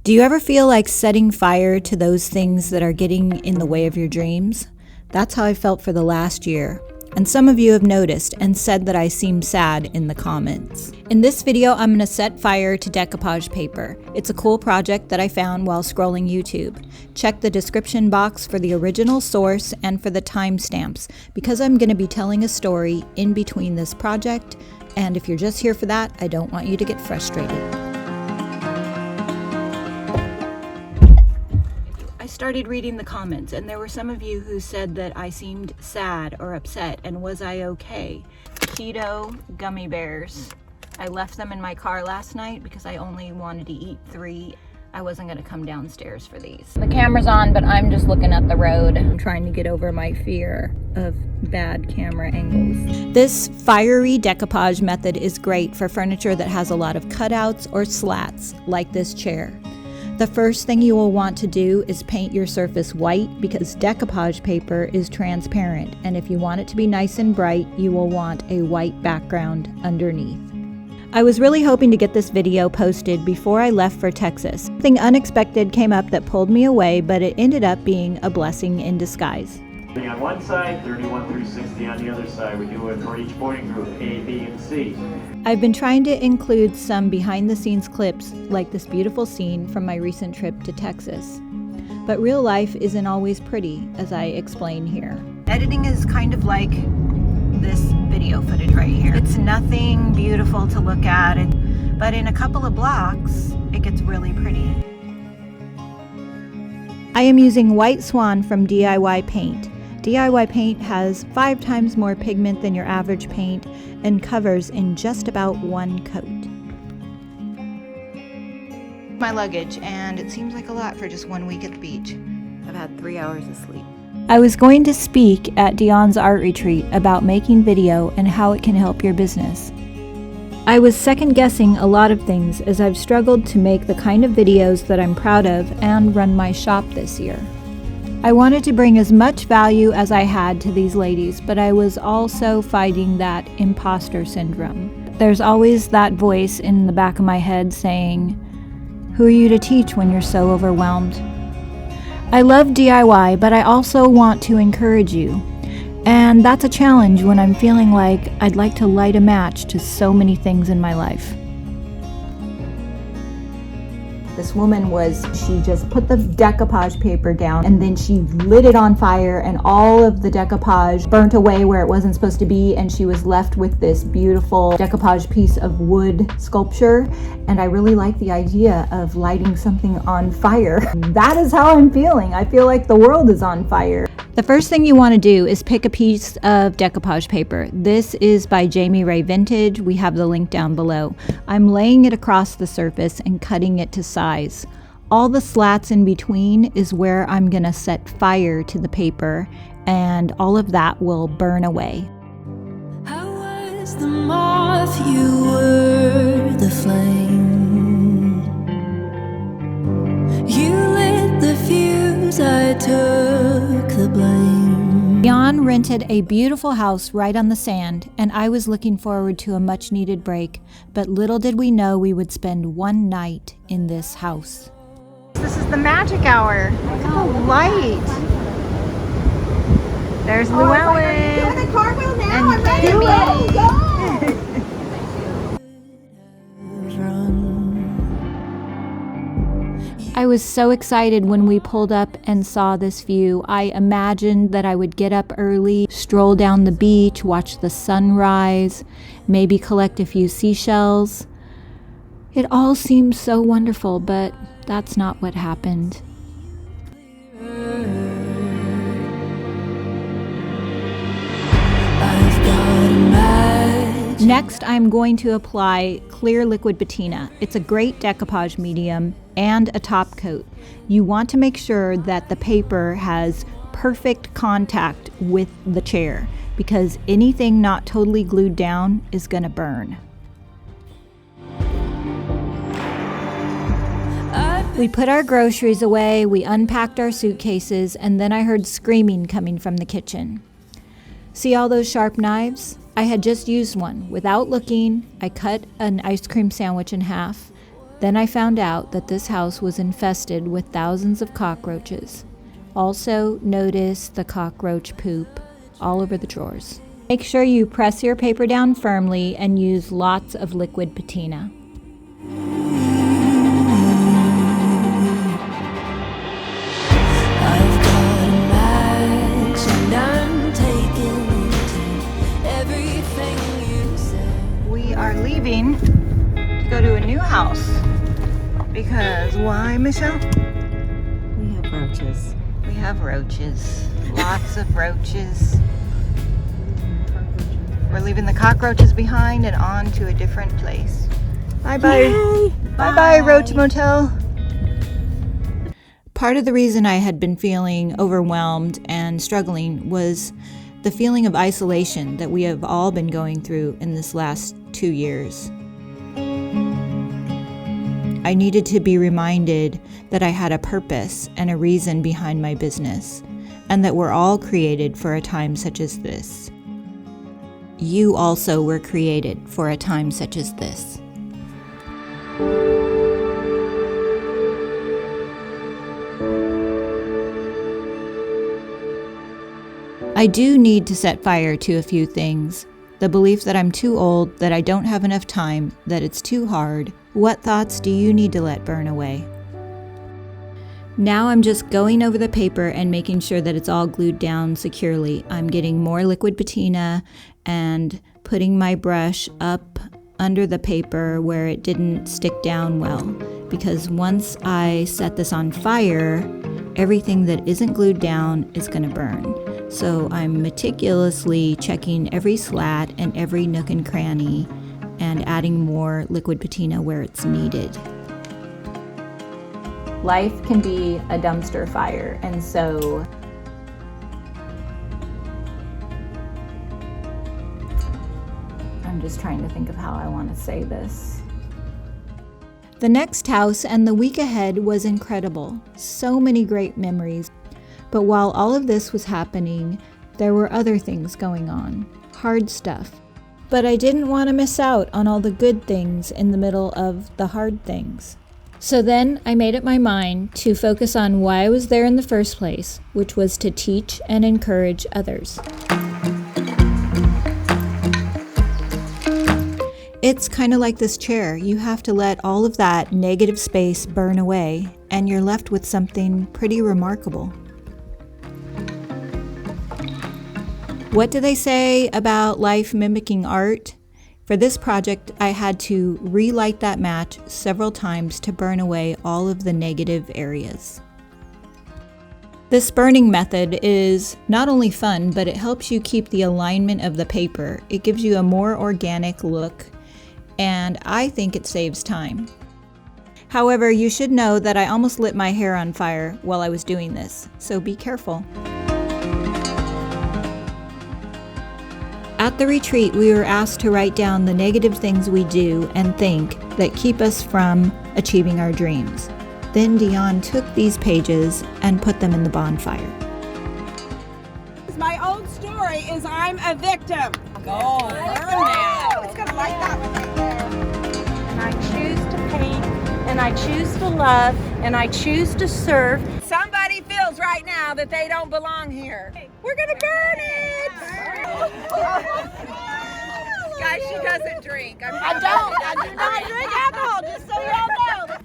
Do you ever feel like setting fire to those things that are getting in the way of your dreams? That's how I felt for the last year. And some of you have noticed and said that I seem sad in the comments. In this video, I'm going to set fire to decoupage paper. It's a cool project that I found while scrolling YouTube. Check the description box for the original source and for the timestamps, because I'm going to be telling a story in between this project, and if you're just here for that, I don't want you to get frustrated. I started reading the comments, and there were some of you who said that I seemed sad or upset, and was I okay? Keto gummy bears. I left them in my car last night because I only wanted to eat 3. I wasn't going to come downstairs for these. The camera's on, but I'm just looking at the road. I'm trying to get over my fear of bad camera angles. This fiery decoupage method is great for furniture that has a lot of cutouts or slats, like this chair. The first thing you will want to do is paint your surface white, because decoupage paper is transparent, and if you want it to be nice and bright, you will want a white background underneath. I was really hoping to get this video posted before I left for Texas. Something unexpected came up that pulled me away, but it ended up being a blessing in disguise. On one side, 31 through 60 on the other side. We do it for each boarding group, A, B, and C. I've been trying to include some behind-the-scenes clips like this beautiful scene from my recent trip to Texas. But real life isn't always pretty, as I explain here. Editing is kind of like this video footage right here. It's nothing beautiful to look at, but in a couple of blocks, it gets really pretty. I am using White Swan from DIY Paint. DIY paint has 5 times more pigment than your average paint and covers in just about 1 coat. My luggage, and it seems like a lot for just 1 week at the beach. I've had 3 hours of sleep. I was going to speak at Dion's art retreat about making video and how it can help your business. I was second guessing a lot of things as I've struggled to make the kind of videos that I'm proud of and run my shop this year. I wanted to bring as much value as I had to these ladies, but I was also fighting that imposter syndrome. There's always that voice in the back of my head saying, "Who are you to teach when you're so overwhelmed?" I love DIY, but I also want to encourage you. And that's a challenge when I'm feeling like I'd like to light a match to so many things in my life. This woman she just put the decoupage paper down and then she lit it on fire, and all of the decoupage burnt away where it wasn't supposed to be, and she was left with this beautiful decoupage piece of wood sculpture. And I really like the idea of lighting something on fire. That is how I'm feeling. I feel like the world is on fire. The first thing you want to do is pick a piece of decoupage paper. This is by Jamie Ray Vintage. We have the link down below. I'm laying it across the surface and cutting it to size. All the slats in between is where I'm going to set fire to the paper, and all of that will burn away. I was the moth, you were the flame. You lit the fuse, I took the blame. Dion rented a beautiful house right on the sand, and I was looking forward to a much-needed break, but little did we know we would spend 1 night in this house. This is the magic hour. Look at the light. There's Llewellyn doing a cartwheel now. and I'm ready to Debi. go. I was so excited when we pulled up and saw this view. I imagined that I would get up early, stroll down the beach, watch the sunrise, maybe collect a few seashells. It all seemed so wonderful, but that's not what happened. Next, I'm going to apply clear liquid patina. It's a great decoupage medium and a top coat. You want to make sure that the paper has perfect contact with the chair, because anything not totally glued down is going to burn. We put our groceries away, we unpacked our suitcases, and then I heard screaming coming from the kitchen. See all those sharp knives? I had just used one. Without looking, I cut an ice cream sandwich in half. Then I found out that this house was infested with thousands of cockroaches. Also, notice the cockroach poop all over the drawers. Make sure you press your paper down firmly and use lots of liquid patina. I've got a match and I'm taking it to everything you said. We are leaving to go to a new house. Because why, Michelle? We have roaches. We have roaches. Lots of roaches. We're leaving the cockroaches behind and on to a different place. Bye-bye. Bye-bye, Roach Motel. Part of the reason I had been feeling overwhelmed and struggling was the feeling of isolation that we have all been going through in this last 2 years. I needed to be reminded that I had a purpose and a reason behind my business, and that we're all created for a time such as this. You also were created for a time such as this. I do need to set fire to a few things. The belief that I'm too old, that I don't have enough time, that it's too hard. What thoughts do you need to let burn away? Now I'm just going over the paper and making sure that it's all glued down securely. I'm getting more liquid patina and putting my brush up under the paper where it didn't stick down well. Because once I set this on fire, everything that isn't glued down is going to burn. So I'm meticulously checking every slat and every nook and cranny and adding more liquid patina where it's needed. Life can be a dumpster fire, and so I'm just trying to think of how I want to say this. The next house and the week ahead was incredible. So many great memories. But while all of this was happening, there were other things going on. Hard stuff. But I didn't want to miss out on all the good things in the middle of the hard things. So then I made up my mind to focus on why I was there in the first place, which was to teach and encourage others. It's kind of like this chair. You have to let all of that negative space burn away, and you're left with something pretty remarkable. What do they say about life mimicking art? For this project, I had to relight that match several times to burn away all of the negative areas. This burning method is not only fun, but it helps you keep the alignment of the paper. It gives you a more organic look, and I think it saves time. However, you should know that I almost lit my hair on fire while I was doing this, so be careful. At the retreat, we were asked to write down the negative things we do and think that keep us from achieving our dreams. Then Dion took these pages and put them in the bonfire. My old story is I'm a victim. Go, burn that. It's gonna like that one right there. And I choose to paint, and I choose to love, and I choose to serve. Somebody feels right now that they don't belong here. We're gonna burn it. Guys, she doesn't drink. I do not drink alcohol, just so y'all know.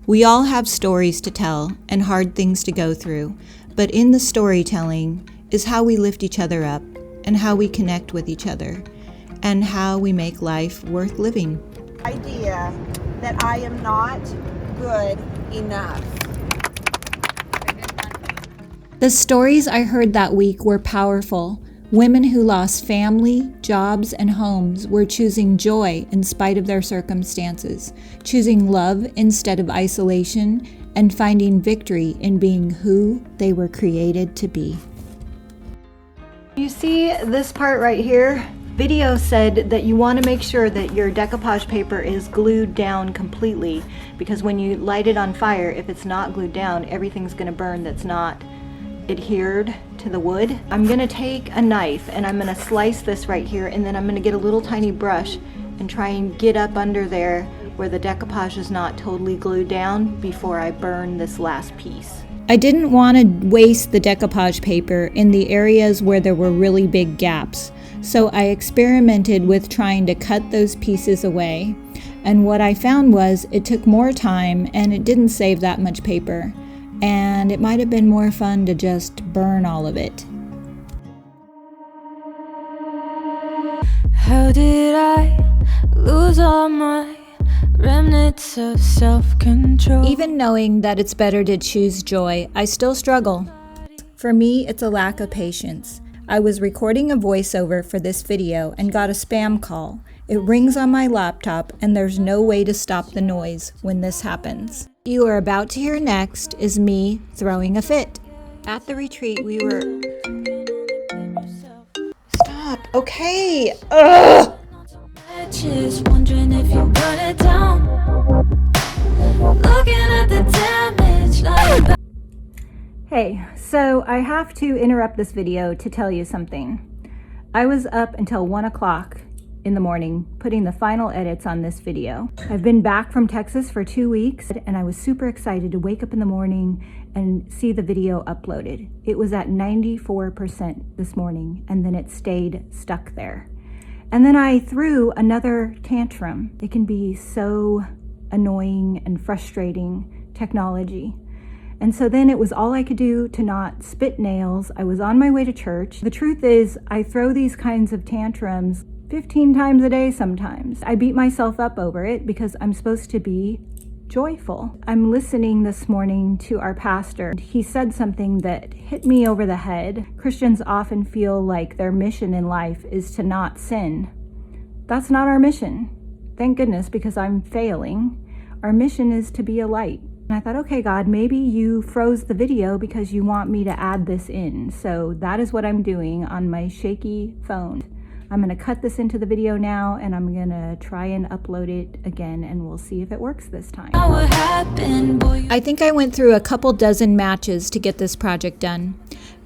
We all have stories to tell and hard things to go through, but in the storytelling is how we lift each other up and how we connect with each other and how we make life worth living. Idea that I am not good enough. The stories I heard that week were powerful. Women who lost family, jobs, and homes were choosing joy in spite of their circumstances, choosing love instead of isolation, and finding victory in being who they were created to be. You see this part right here? Video said that you want to make sure that your decoupage paper is glued down completely, because when you light it on fire, if it's not glued down, everything's going to burn that's not adhered to the wood. I'm gonna take a knife and I'm gonna slice this right here, and then I'm gonna get a little tiny brush and try and get up under there where the decoupage is not totally glued down before I burn this last piece. I didn't want to waste the decoupage paper in the areas where there were really big gaps, so I experimented with trying to cut those pieces away. And what I found was it took more time and it didn't save that much paper. And it might have been more fun to just burn all of it. How did I lose all my remnants of self-control? Even knowing that it's better to choose joy, I still struggle. For me, it's a lack of patience. I was recording a voiceover for this video and got a spam call. It rings on my laptop and there's no way to stop the noise when this happens. You are about to hear next is me throwing a fit. At the retreat, we were... Stop. Okay. Ugh. Just wondering if you burn it down. Looking at the damage like... Hey, so I have to interrupt this video to tell you something. I was up until 1 o'clock in the morning putting the final edits on this video. I've been back from Texas for 2 weeks and I was super excited to wake up in the morning and see the video uploaded. It was at 94% this morning and then it stayed stuck there. And then I threw another tantrum. It can be so annoying and frustrating, technology. And so then it was all I could do to not spit nails. I was on my way to church. The truth is, I throw these kinds of tantrums 15 times a day sometimes. I beat myself up over it because I'm supposed to be joyful. I'm listening this morning to our pastor. He said something that hit me over the head. Christians often feel like their mission in life is to not sin. That's not our mission. Thank goodness, because I'm failing. Our mission is to be a light. And I thought, okay, God, maybe you froze the video because you want me to add this in. So that is what I'm doing on my shaky phone. I'm gonna cut this into the video now and I'm gonna try and upload it again and we'll see if it works this time. I think I went through a couple dozen matches to get this project done.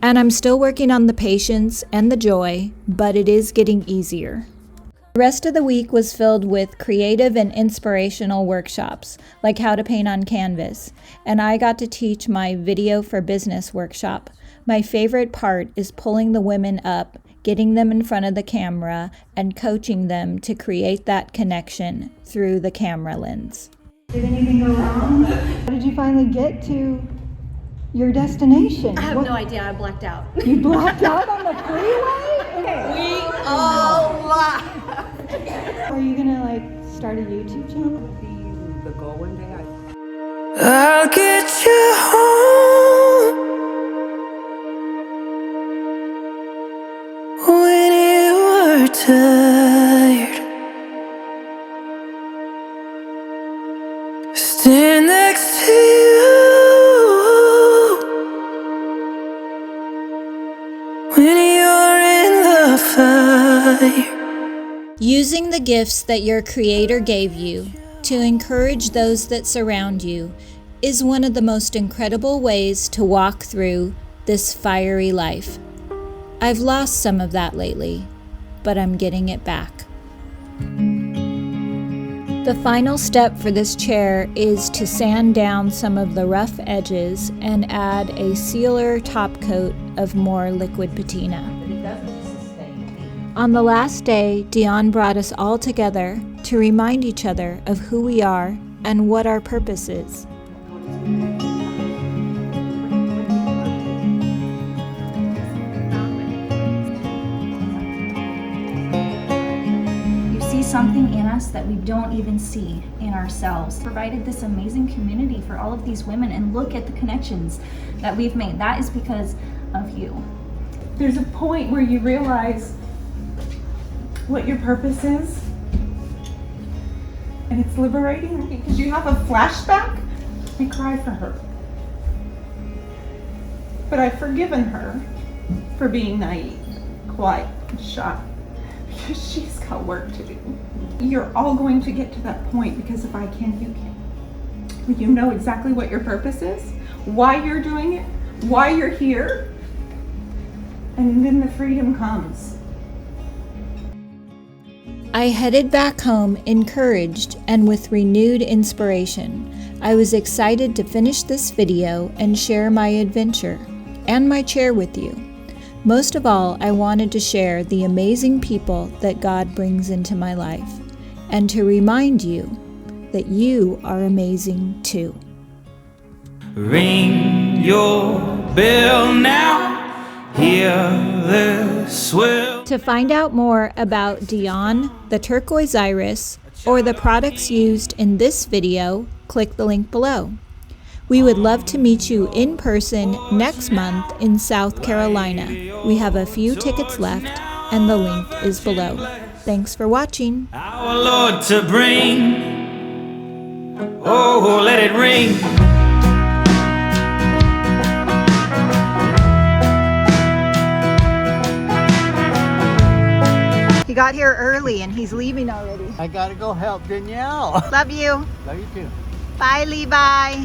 And I'm still working on the patience and the joy, but it is getting easier. The rest of the week was filled with creative and inspirational workshops, like how to paint on canvas, and I got to teach my Video for Business workshop. My favorite part is pulling the women up, getting them in front of the camera, and coaching them to create that connection through the camera lens. Did anything go wrong? How did you finally get to your destination? I have no idea. I blacked out. You blacked out on the freeway? Okay. We all laughed. Are you gonna like start a YouTube channel? The goal one day. I'll get you home when you are tired. Stand next to you when you're in the fire. Using the gifts that your Creator gave you to encourage those that surround you is one of the most incredible ways to walk through this fiery life. I've lost some of that lately, but I'm getting it back. The final step for this chair is to sand down some of the rough edges and add a sealer top coat of more liquid patina. On the last day, Dion brought us all together to remind each other of who we are and what our purpose is. You see something in us that we don't even see in ourselves. Provided this amazing community for all of these women, and look at the connections that we've made. That is because of you. There's a point where you realize what your purpose is, and it's liberating because you have a flashback. I cry for her, but I've forgiven her for being naive, quiet, and shy, because she's got work to do. You're all going to get to that point, because if I can, you can. You know exactly what your purpose is, why you're doing it, why you're here, and then the freedom comes. I headed back home encouraged and with renewed inspiration. I was excited to finish this video and share my adventure and my chair with you. Most of all, I wanted to share the amazing people that God brings into my life and to remind you that you are amazing too. Ring your bell now, hear the swell. To find out more about Dion, the turquoise iris, or the products used in this video, click the link below. We would love to meet you in person next month in South Carolina. We have a few tickets left and the link is below. Thanks for watching. Our Lord to bring, oh, let it ring. He got here early and he's leaving already. I gotta go help Danielle. Love you. Love you too. Bye, Levi.